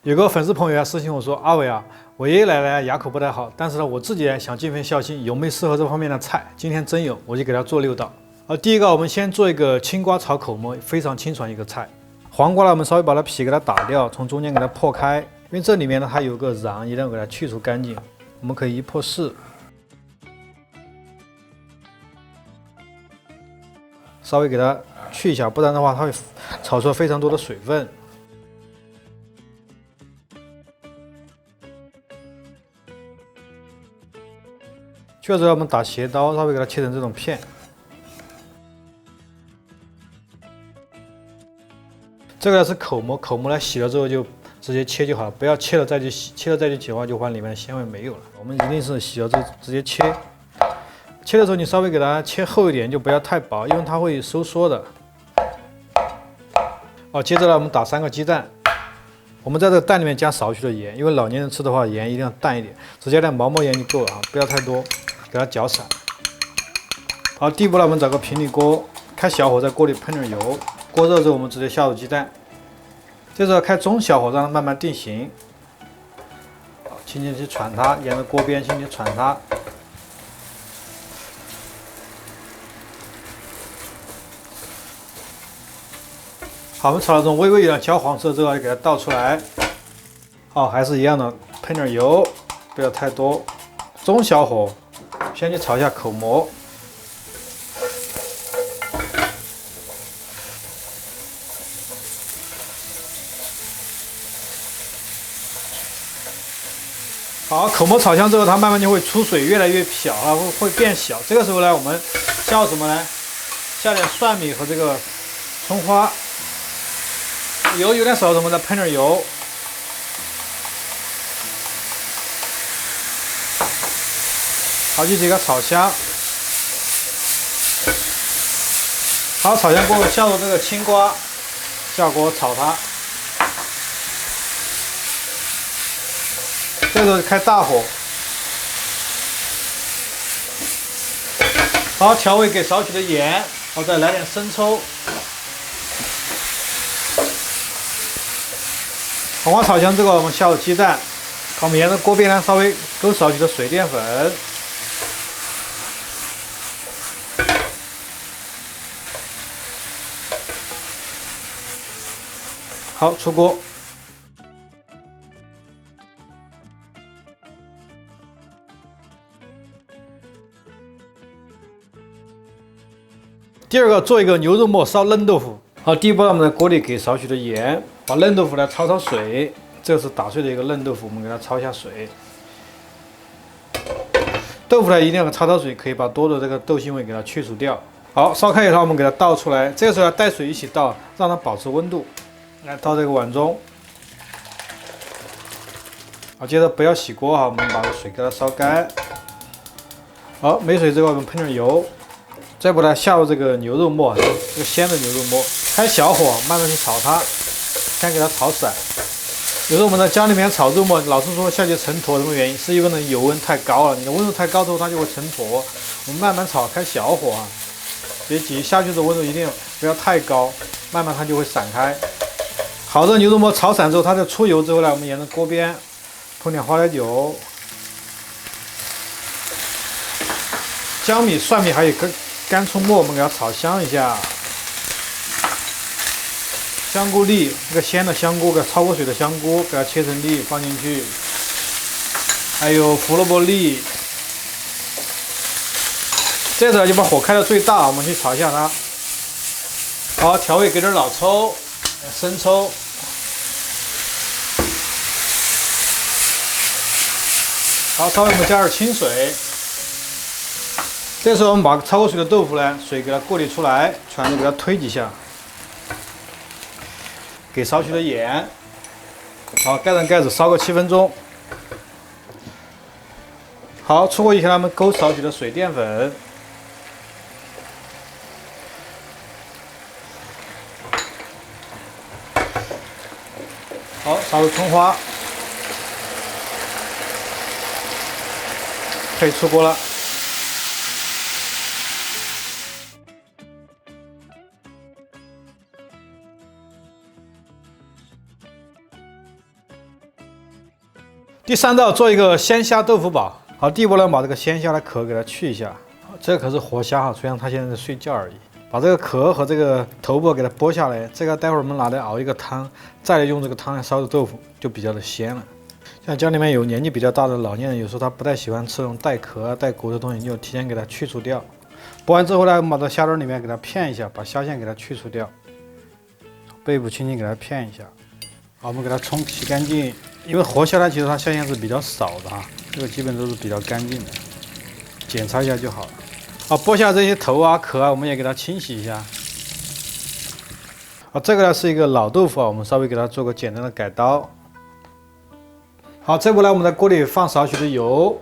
有个粉丝朋友私信我说：“阿伟啊，我爷爷奶奶牙口不太好，但是呢，我自己想尽份孝心，有没有适合这方面的菜？今天真有，我就给他做6道。第一个，我们先做一个青瓜炒口蘑，非常清爽一个菜。黄瓜呢，我们稍微把它皮给它打掉，从中间给它破开，因为这里面呢它有个瓤，一定要给它去除干净。我们可以一破4，稍微给它去一下，不然的话它会炒出来非常多的水分。”去了之后，我们打斜刀，稍微给它切成这种片。这个是口蘑，口蘑呢洗了之后就直接切就好了，不要切了再去洗，切了再去洗的话，就把里面的鲜味没有了。我们一定是洗了之后直接切。切的时候你稍微给它切厚一点，就不要太薄，因为它会收缩的。接着呢，我们打3个鸡蛋。我们在这个蛋里面加少许的盐，因为老年人吃的话，盐一定要淡一点，只加点毛毛盐就够了啊，不要太多。给它搅散。好，第一步呢，我们找个平底锅，开小火，在锅里喷点油。锅热之后，我们直接下入鸡蛋。这时候开中小火，让它慢慢定型。好，轻轻去铲它，沿着锅边轻轻铲它。好，我们炒到这种微微有点焦黄色之后，就给它倒出来。好，还是一样的，喷点油，不要太多，中小火。先去炒一下口蘑，好，口蘑炒香之后，它慢慢就会出水，越来越漂啊，会变小。这个时候呢，我们下入什么呢？下点蒜米和这个葱花，油有点少，我们再喷点油。好，就这个炒香。好，炒香过后，下入这个青瓜，下锅炒它。这时候开大火。好，调味给少许的盐，好，再来点生抽。黄瓜炒香之后，我们下入鸡蛋。好，我们沿着锅边呢，稍微勾少许的水淀粉。好，出锅。第二个，做一个牛肉末烧嫩豆腐。好，第一步，我们在锅里给少许的盐，把嫩豆腐来焯水。这是打碎的一个嫩豆腐，我们给它焯一下水。豆腐呢，一定要焯水，可以把多的这个豆腥味给它去除掉。好，烧开以后，我们给它倒出来。这个时候要带水一起倒，让它保持温度。来倒这个碗中。好，接着不要洗锅哈，我们把水给它烧干。好，没水之后我们喷点油，再把它下入这个牛肉末，这个鲜的牛肉末，开小火慢慢去炒它，先给它炒散。有时候我们在家里面炒肉末，老是说下去成坨，什么原因？是因为呢油温太高了，你的温度太高之后它就会成坨。我们慢慢炒，开小火啊，别急，下去的温度一定不要太高，慢慢它就会散开。好的牛肉末炒散之后，它在出油之后呢，我们沿着锅边喷点花椒油、姜米、蒜米还有干葱末，我们给它炒香一下。香菇粒，这个鲜的香菇，给焯过水的香菇，给它切成粒放进去。还有胡萝卜粒。这时候就把火开到最大，我们去炒一下它。好，调味给点老抽、生抽。好，稍微我们加点清水。这时候我们把焯过水的豆腐呢，水给它过滤出来，全都给它推几下，给少许的盐。好，盖上盖子烧个7分钟。好，出锅以前我们勾少许的水淀粉。好，烧入葱花。可以出锅了。第3道做一个鲜虾豆腐煲。好，第一步呢，把这个鲜虾的壳给它去一下。这可是活虾哈，虽然它现在在睡觉而已。把这个壳和这个头部给它剥下来，这个待会儿我们拿来熬一个汤，再来用这个汤来烧的豆腐就比较的鲜了。像家里面有年纪比较大的老年人，有时候他不太喜欢吃那种带壳、带骨的东西，你就提前给它去除掉。剥完之后呢，我们把这虾仁里面给它片一下，把虾线给它去除掉，背部轻轻给它片一下。好，我们给它冲洗干净，因为活虾呢，其实它虾线是比较少的哈，这个基本都是比较干净的，检查一下就好了。好，剥下这些头啊、壳啊，我们也给它清洗一下。好，这个呢是一个老豆腐啊，我们稍微给它做个简单的改刀。好，这步呢，我们在锅里放少许的油，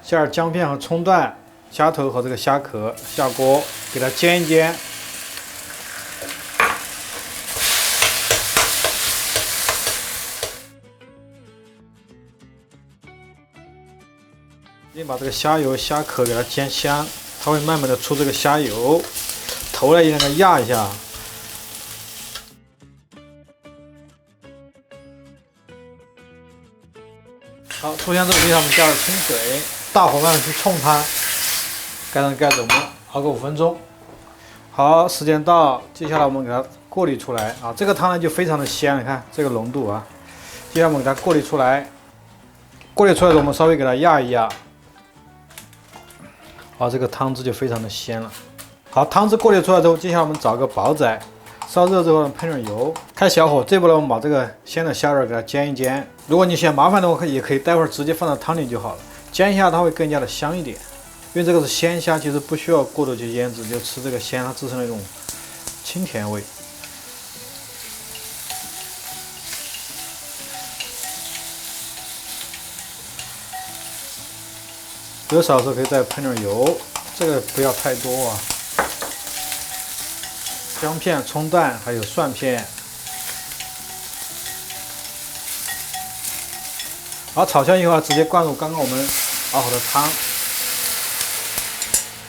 下点姜片和葱段、虾头和这个虾壳下锅，给它煎一煎。先把这个虾油、虾壳给它煎香，它会慢慢的出这个虾油。头呢也让它压一下。好，出香之后，给它们加了清水，大火慢慢去冲它，盖上盖子，我们熬个5分钟。好，时间到，接下来我们给它过滤出来啊，这个汤呢就非常的鲜，你看这个浓度啊。接下来我们给它过滤出来，过滤出来的我们稍微给它压一压。好，这个汤汁就非常的鲜了。好，汤汁过滤出来之后，接下来我们找个煲仔，烧热之后喷点油，开小火。这步呢，我们把这个鲜的虾仁给它煎一煎。如果你嫌麻烦的话，也可以待会儿直接放到汤里就好了。煎一下它会更加的香一点，因为这个是鲜虾，其实不需要过多去腌制，就吃这个鲜它自身的一种清甜味。有少的时候可以再喷点油，这个不要太多啊。姜片、葱段还有蒜片。好，炒香以后直接灌入刚刚我们熬好的汤。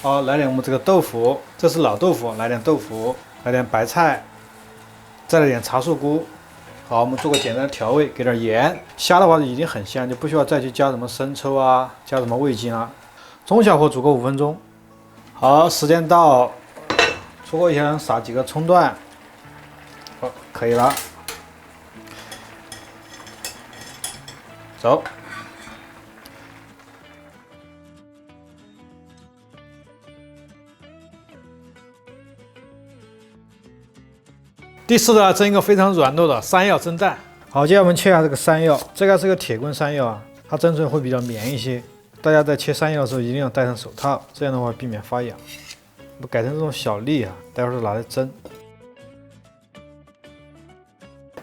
好，来点我们这个豆腐，这是老豆腐，来点豆腐，来点白菜，再来点茶树菇。好，我们做个简单的调味，给点盐。虾的话已经很香，就不需要再去加什么生抽啊，加什么味精啊。中小火煮个5分钟。好，时间到，出锅以前撒几个葱段，好，可以了。走。第4个蒸一个非常软糯的山药蒸蛋。好，接下来我们切下这个山药，这个是个铁棍山药啊，它蒸出来会比较绵一些。大家在切山药的时候一定要戴上手套，这样的话避免发痒。我们改成这种小粒啊，待会儿拿来蒸。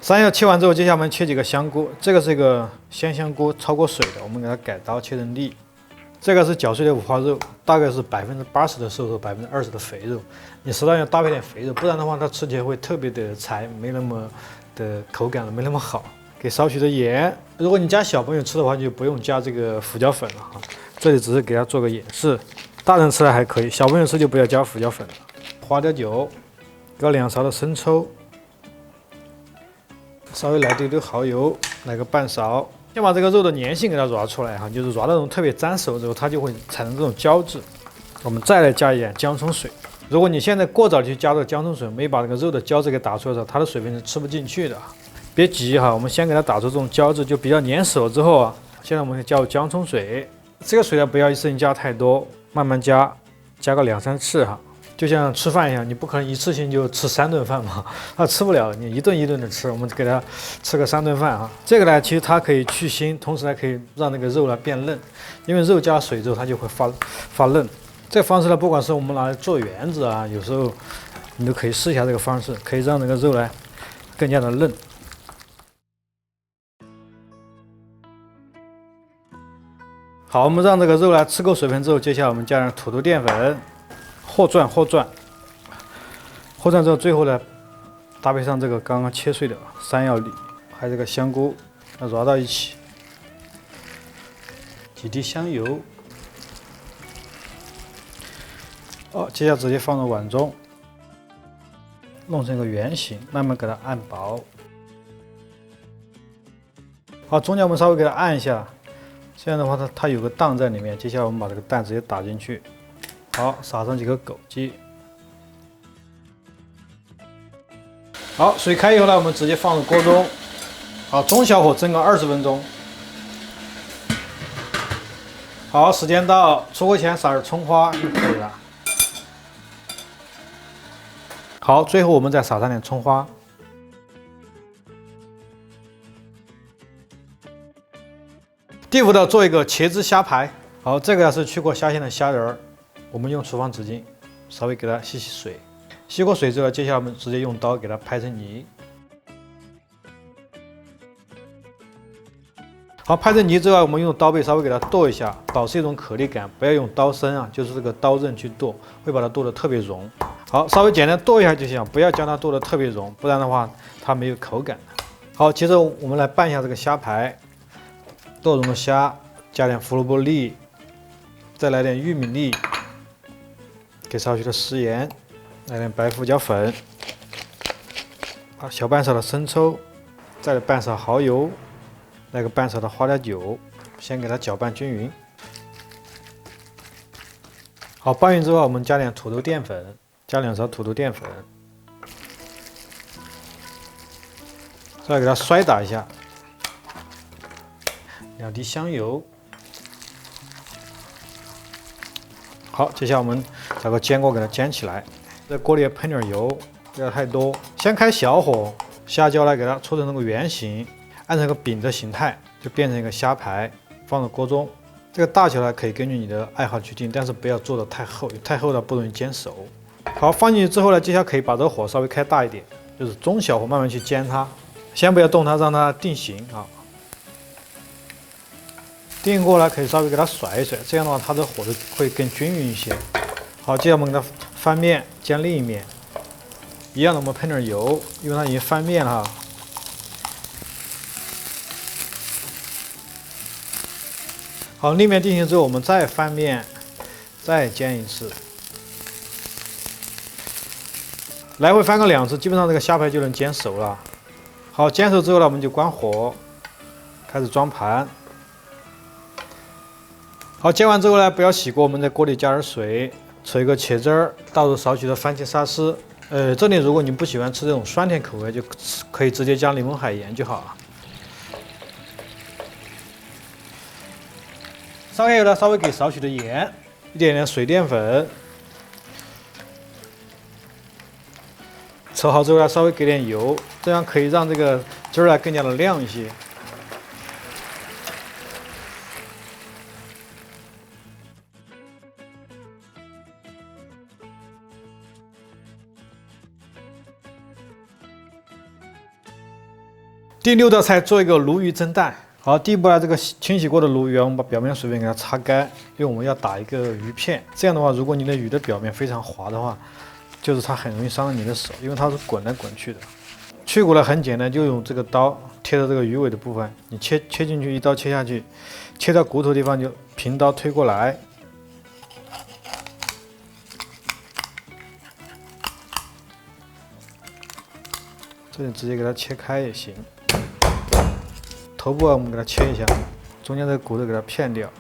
山药切完之后，接下来我们切几个香菇，这个是一个鲜香菇，焯过水的，我们给它改刀切成粒。这个是绞碎的五花肉，大概是80%的瘦肉，20%的肥肉。你适当要搭配点肥肉，不然的话它吃起来会特别的柴，没那么的口感了，没那么好。给少许的盐，如果你家小朋友吃的话，就不用加这个胡椒粉了哈。这里只是给他做个演示，大人吃的还可以，小朋友吃就不要加胡椒粉了。花雕酒，搁2勺的生抽，稍微来丢丢蚝油，来个半勺。先把这个肉的粘性给它抓出来哈，就是抓到那种特别粘手之后，它就会产生这种胶质。我们再来加一点姜葱水。如果你现在过早去加这个姜葱水，没把这个肉的胶质给打出来的时候，它的水分是吃不进去的。别急哈，我们先给它打出这种胶质，就比较粘手之后啊，现在我们可以加入姜葱水。这个水呢不要一次性加太多，慢慢加，加个2、3次哈。就像吃饭一样，你不可能一次性就吃3顿饭嘛，它吃不了，你一顿一顿的吃，我们给它吃个3顿饭啊。这个呢，其实它可以去腥，同时还可以让那个肉呢变嫩，因为肉加水之后它就会发嫩。这个方式呢，不管是我们拿来做圆子啊，有时候你都可以试一下这个方式，可以让那个肉呢更加的嫩。好，我们让这个肉呢吃够水分之后，接下来我们加上土豆淀粉。和转之后，最后呢，搭配上这个刚刚切碎的山药粒，还有这个香菇，要揉到一起，几滴香油。好，接下来直接放入碗中，弄成一个圆形，慢慢给它按薄。好，中间我们稍微给它按一下，这样的话它有个蛋在里面。接下来我们把这个蛋直接打进去，好，撒上几个枸杞。好，水开以后呢，我们直接放入锅中，好，中小火蒸个20分钟。好，时间到，出锅前撒点葱花就可以了。好，最后我们再撒上点葱花。第5道做一个茄汁虾排。好，这个是去过虾线的虾仁儿，我们用厨房纸巾稍微给它吸水。吸过水之后，接下来我们直接用刀给它拍成泥。好，拍成泥之后，我们用刀背稍微给它剁一下，保持一种颗粒感，不要用刀身啊，就是这个刀刃去剁，会把它剁得特别融。好，稍微简单剁一下就行，不要将它剁得特别融，不然的话它没有口感。好，接着我们来拌一下这个虾排，剁融的虾，加点胡萝卜粒，再来点玉米粒，给少许的食盐，来点白胡椒粉，好，小半勺的生抽，再来半勺蚝油。来个半勺的花雕酒，先给它搅拌均匀。好，拌匀之后，我们加点土豆淀粉，加2勺土豆淀粉，再给它摔打一下，2滴香油。好，接下来我们找个煎锅给它煎起来，在锅里喷点油，不要太多。先开小火，虾椒呢给它搓成那个圆形。按成个饼的形态，就变成一个虾排，放到锅中。这个大小呢，可以根据你的爱好去定，但是不要做的太厚，太厚了不容易煎熟。好，放进去之后呢，接下来可以把这个火稍微开大一点，就是中小火慢慢去煎它，先不要动它，让它定型啊。定过来可以稍微给它甩一甩，这样的话它的火会更均匀一些。好，接下来我们给它翻面，煎另一面，一样的我们喷点油，因为它已经翻面了哈。好，另一面定型之后，我们再翻面，再煎一次，来回翻个2次，基本上这个虾排就能煎熟了。好，煎熟之后呢，我们就关火，开始装盘。好，煎完之后呢，不要洗锅，我们在锅里加点水，扯一个茄汁儿，倒入少许的番茄沙司。这里如果你不喜欢吃这种酸甜口味，就可以直接加柠檬海盐就好了。烧开以后呢，稍微给少许的盐，一点点水淀粉，炒好之后呢，稍微给点油，这样可以让这个汁儿更加的亮一些。第6道菜做一个鲈鱼蒸蛋。好，第一步呢，这个清洗过的鲈鱼啊，我们把表面水分给它擦干，因为我们要打一个鱼片。这样的话，如果你的鱼的表面非常滑的话，就是它很容易伤到你的手，因为它是滚来滚去的。去骨呢很简单，就用这个刀贴到这个鱼尾的部分，你切进去，一刀切下去，切到骨头的地方就平刀推过来。这里直接给它切开也行。头部啊，我们给它切一下，中间这个骨头给它片掉，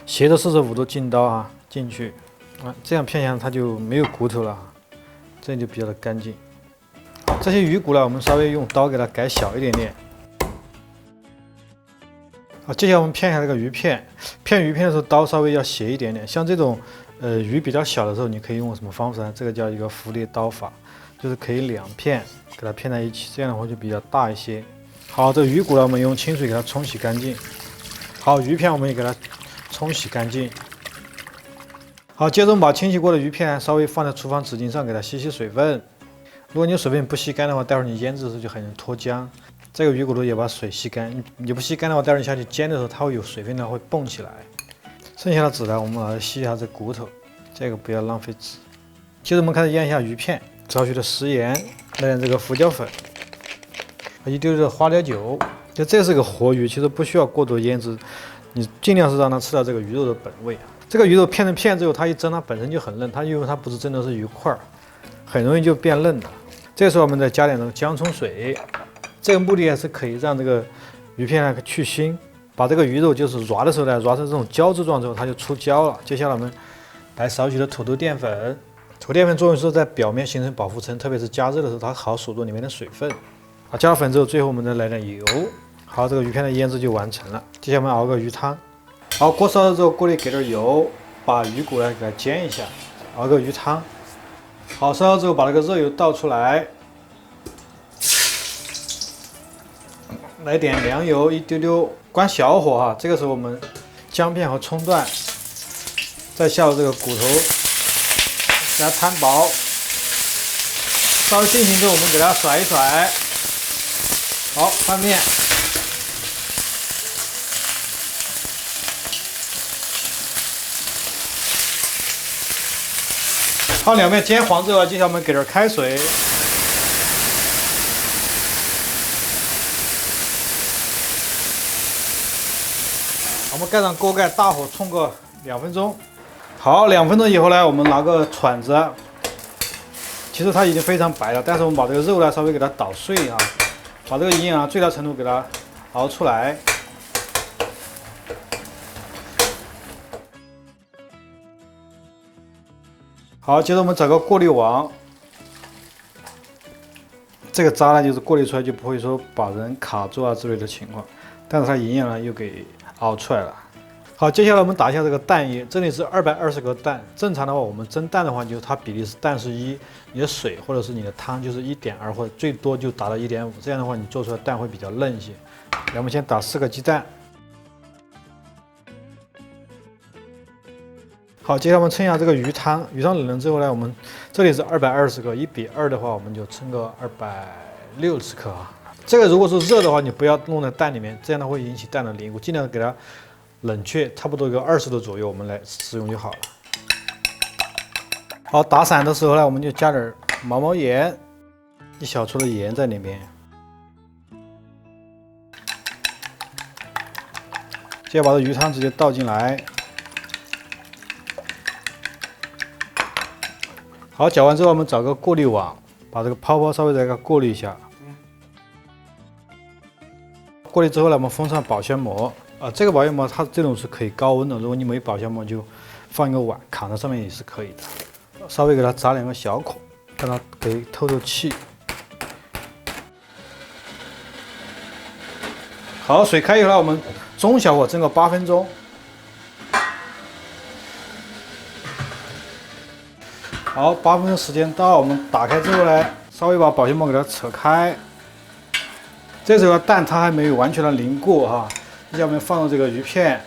斜的45度进刀啊，进去啊，这样片下来它就没有骨头了，这样就比较的干净。这些鱼骨呢，我们稍微用刀给它改小一点点。好，接下来我们片一下这个鱼片，片鱼片的时候刀稍微要斜一点点。像这种鱼比较小的时候，你可以用什么方式呢？这个叫一个浮裂刀法，就是可以2片给它片在一起，这样的话就比较大一些。好，这鱼骨呢，我们用清水给它冲洗干净。好，鱼片我们也给它冲洗干净。好，接着我们把清洗过的鱼片稍微放在厨房纸巾上，给它吸水分。如果你水分不吸干的话，待会儿你腌制的时候就很容易脱浆。这个鱼骨头也把水吸干，你不吸干的话，待会儿你下去煎的时候，它会有水分呢，会蹦起来。剩下的纸呢，我们把它吸一下这骨头，这个不要浪费纸。接着我们开始腌一下鱼片，少许的食盐，来点这个胡椒粉。一丢丢的花雕酒，就这是个活鱼，其实不需要过多腌制，你尽量是让它吃到这个鱼肉的本味。这个鱼肉片成片之后，它一蒸，它本身就很嫩，它因为它不是蒸的是鱼块，很容易就变嫩的。这时候我们再加点这个姜葱水，这个目的也是可以让这个鱼片去腥，把这个鱼肉就是抓的时候呢，抓成这种胶质状之后，它就出胶了。接下来我们来少许的土豆淀粉，土豆淀粉作用是在表面形成保护层，特别是加热的时候，它好锁住里面的水分。好，加了粉之后，最后我们再来点油。好，这个鱼片的腌制就完成了。接下来我们熬个鱼汤。好，锅烧热之后，锅里给点油，把鱼骨呢给它煎一下，熬个鱼汤。好，烧热之后把那个热油倒出来，来点凉油一丢丢，关小火哈。这个时候我们姜片和葱段，再下入这个骨头，给它摊薄。稍微定型之后，我们给它甩一甩。好，翻面。好，两面煎黄之后，接下来我们给点开水。我们盖上锅盖，大火冲个2分钟。好，2分钟以后呢，我们拿个铲子，其实它已经非常白了，但是我们把这个肉呢稍微给它捣碎啊，把这个营养最大程度给它熬出来。好，接着我们找个过滤网，这个渣呢就是过滤出来就不会说把人卡住啊之类的情况，但是它营养呢又给熬出来了。好，接下来我们打一下这个蛋液，这里是220个蛋。正常的话，我们蒸蛋的话，就是它比例是蛋是1，你的水或者是你的汤就是1.2，或者最多就达到1.5，这样的话你做出来蛋会比较嫩一些。来，我们先打4个鸡蛋。好，接下来我们称一下这个鱼汤，鱼汤冷了之后呢，我们这里是220个，1比2的话，我们就称个260克啊。这个如果是热的话，你不要弄在蛋里面，这样的话会引起蛋的凝固，尽量给它冷却，差不多一个20度左右，我们来使用就好了。好，打散的时候呢，我们就加点毛盐，1小撮的盐在里面。接着把这鱼汤直接倒进来。好，搅完之后，我们找个过滤网，把这个泡泡稍微再给它过滤一下。过滤之后呢，我们封上保鲜膜。这个保鲜膜它这种是可以高温的，如果你没保鲜膜，就放一个碗扛在上面也是可以的。稍微给它扎2个小孔，让它给透透气。好，水开以后呢，我们中小火蒸个8分钟。好，8分钟时间到，我们打开之后呢，稍微把保鲜膜给它扯开。这时候蛋它还没有完全的凝固哈，接下来我们放入这个鱼片。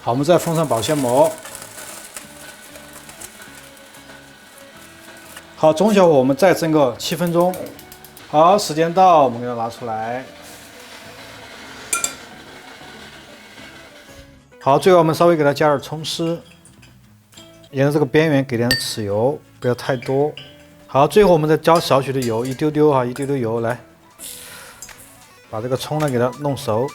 好，我们再封上保鲜膜。好，中小火我们再蒸个7分钟。好，时间到，我们给它拿出来。好，最后我们稍微给它加点葱丝，沿着这个边缘给点豉油，不要太多。好，最后我们再浇少许的油，一丢丢哈，一丢丢油来，把这个葱呢给它弄熟。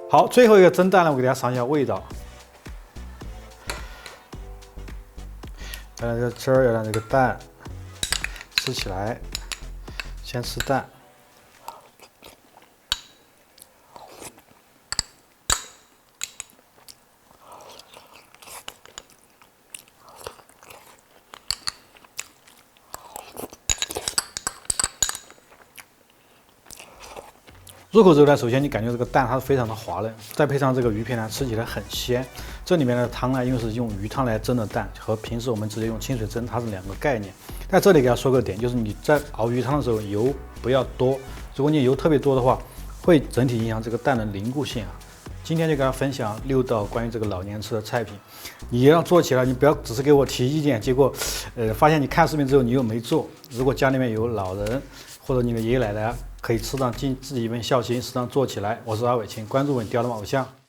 好，最后一个蒸蛋呢，我给大家尝一下味道。要让这个汁儿，要让这个蛋吃起来。先吃蛋。入口之后呢，首先你感觉这个蛋它是非常的滑嫩，再配上这个鱼片呢，吃起来很鲜。这里面的汤呢，因为是用鱼汤来蒸的蛋，和平时我们直接用清水蒸它是两个概念。在这里给大家说个点，就是你在熬鱼汤的时候油不要多，如果你油特别多的话，会整体影响这个蛋的凝固性啊。今天就给大家分享6道关于这个老年吃的菜品，你要做起来，你不要只是给我提意见，结果，发现你看视频之后你又没做。如果家里面有老人或者你的爷爷奶奶，可以适当尽自己一份孝心，适当做起来。我是阿伟，请关注我，你雕的偶像。